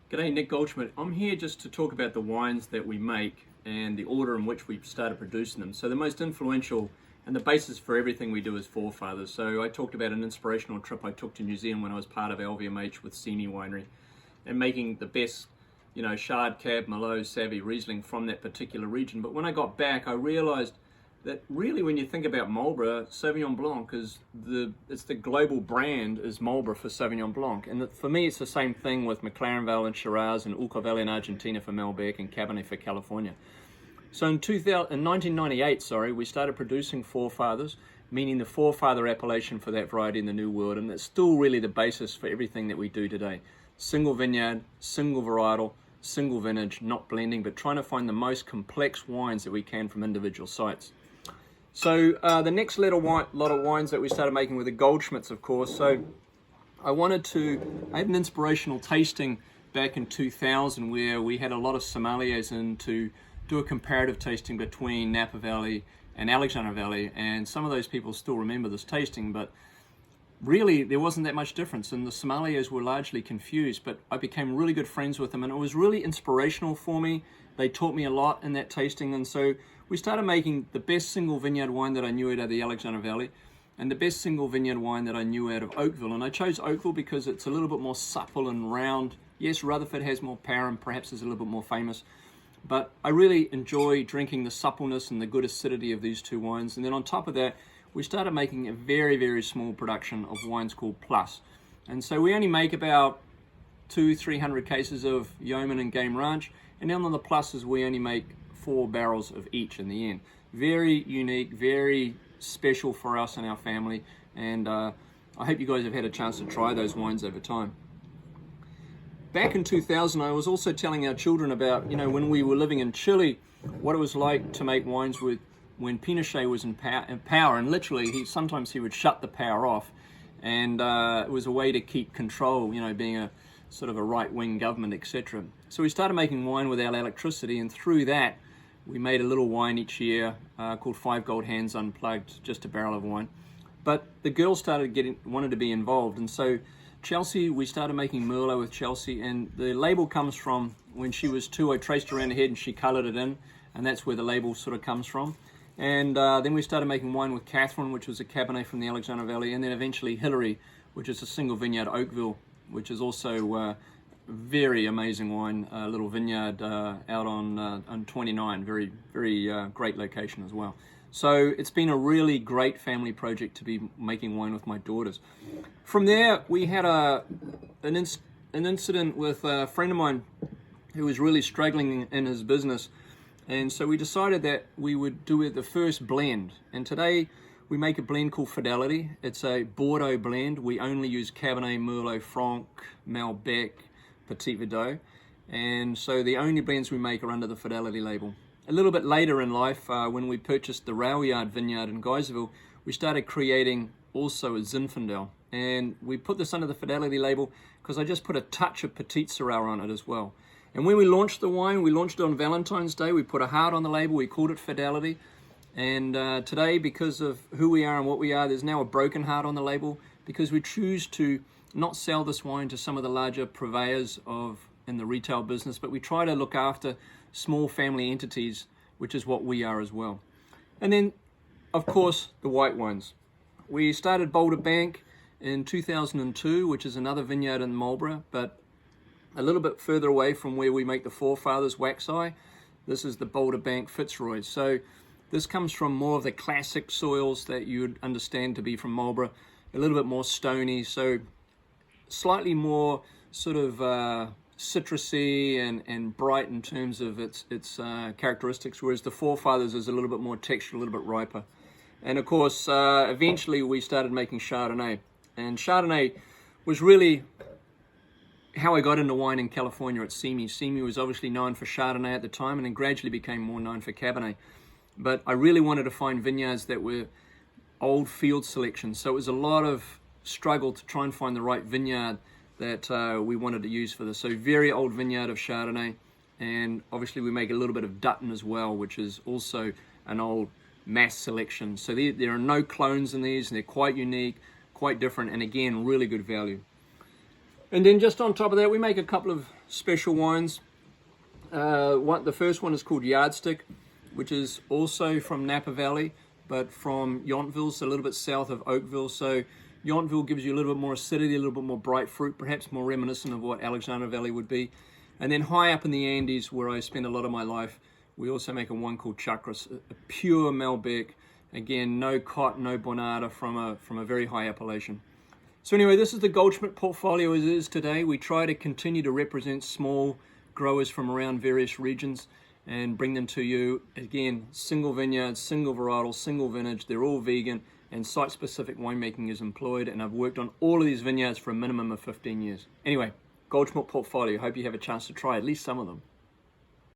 G'day, Nick Goldschmidt. I'm here just to talk about the wines that we make and the order in which we started producing them. So the most influential and the basis for everything we do is Forefathers. So I talked about an inspirational trip I took to New Zealand when I was part of LVMH with Simi Winery and making the best, Chard, Cab, Merlot, Savvy, Riesling from that particular region. But when I got back, I realized that really when you think about Marlborough, Sauvignon Blanc it's the global brand is Marlborough for Sauvignon Blanc. And for me, it's the same thing with McLaren Vale and Shiraz and Ulco Valley in Argentina for Malbec and Cabernet for California. So in 1998, we started producing Forefathers, meaning the forefather appellation for that variety in the New World. And it's still really the basis for everything that we do today. Single vineyard, single varietal, single vintage, not blending, but trying to find the most complex wines that we can from individual sites. So the next lot of wines that we started making were the Goldschmidts, of course. So I had an inspirational tasting back in 2000 where we had a lot of sommeliers in to do a comparative tasting between Napa Valley and Alexander Valley. And some of those people still remember this tasting, but really there wasn't that much difference and the sommeliers were largely confused, but I became really good friends with them and it was really inspirational for me. They taught me a lot in that tasting, and so we started making the best single vineyard wine that I knew out of the Alexander Valley and the best single vineyard wine that I knew out of Oakville. And I chose Oakville because it's a little bit more supple and round. Yes, Rutherford has more power and perhaps is a little bit more famous, but I really enjoy drinking the suppleness and the good acidity of these two wines. And then on top of that, we started making a very, very small production of wines called Plus. And so we only make about 200-300 cases of Yeoman and Game Ranch. And then on the Pluses, we only make 4 barrels of each in the end. Very unique, very special for us and our family. And I hope you guys have had a chance to try those wines over time. Back in 2000, I was also telling our children about, when we were living in Chile, what it was like to make wines when Pinochet was in power, and literally sometimes he would shut the power off, and it was a way to keep control, being a sort of a right-wing government, etc. So we started making wine without electricity, and through that we made a little wine each year called 5 Gold Hands Unplugged, just a barrel of wine. But the girls wanted to be involved, and so Chelsea, we started making Merlot with Chelsea, and the label comes from when she was 2. I traced around her head and she coloured it in, and that's where the label sort of comes from. And then we started making wine with Catherine, which was a Cabernet from the Alexander Valley, and then eventually Hillary, which is a single vineyard Oakville, which is also very amazing wine, a little vineyard out on 29, very, very great location as well. So it's been a really great family project to be making wine with my daughters. From there, we had an incident with a friend of mine who was really struggling in his business. And so we decided that we would do the first blend. And today we make a blend called Fidelity. It's a Bordeaux blend. We only use Cabernet, Merlot, Franc, Malbec, Petit Verdot. And so the only blends we make are under the Fidelity label. A little bit later in life, when we purchased the Railyard Vineyard in Geyserville, we started creating also a Zinfandel. And we put this under the Fidelity label because I just put a touch of Petit Syrah on it as well. And when we launched the wine, we launched it on Valentine's Day. We put a heart on the label. We called it Fidelity. And today, because of who we are and what we are, there's now a broken heart on the label because we choose to not sell this wine to some of the larger purveyors in the retail business, but we try to look after small family entities, which is what we are as well. And then, of course, the white wines. We started Boulder Bank in 2002, which is another vineyard in Marlborough, but a little bit further away from where we make the Forefathers Wax Eye. This is the Boulder Bank Fitzroy. So this comes from more of the classic soils that you'd understand to be from Marlborough, a little bit more stony, so slightly more sort of citrusy and bright in terms of its characteristics, whereas the Forefathers is a little bit more textured, a little bit riper. And of course, eventually we started making Chardonnay. And Chardonnay was really how I got into wine in California at Simi. Simi was obviously known for Chardonnay at the time and then gradually became more known for Cabernet. But I really wanted to find vineyards that were old field selections. So it was a lot of struggle to try and find the right vineyard that we wanted to use for this. So very old vineyard of Chardonnay. And obviously we make a little bit of Dutton as well, which is also an old mass selection. So there are no clones in these, and they're quite unique, quite different, and again, really good value. And then just on top of that, we make a couple of special wines. The first one is called Yardstick, which is also from Napa Valley, but from Yountville, so a little bit south of Oakville. So Yountville gives you a little bit more acidity, a little bit more bright fruit, perhaps more reminiscent of what Alexander Valley would be. And then high up in the Andes, where I spend a lot of my life, we also make a wine called Chakras, a pure Malbec. Again, no Cot, no Bonarda, from a very high appellation. So anyway, this is the Goldschmidt portfolio as it is today. We try to continue to represent small growers from around various regions and bring them to you. Again, single vineyards, single varietal, single vintage. They're all vegan, and site-specific winemaking is employed, and I've worked on all of these vineyards for a minimum of 15 years. Anyway, Goldschmidt portfolio. Hope you have a chance to try at least some of them.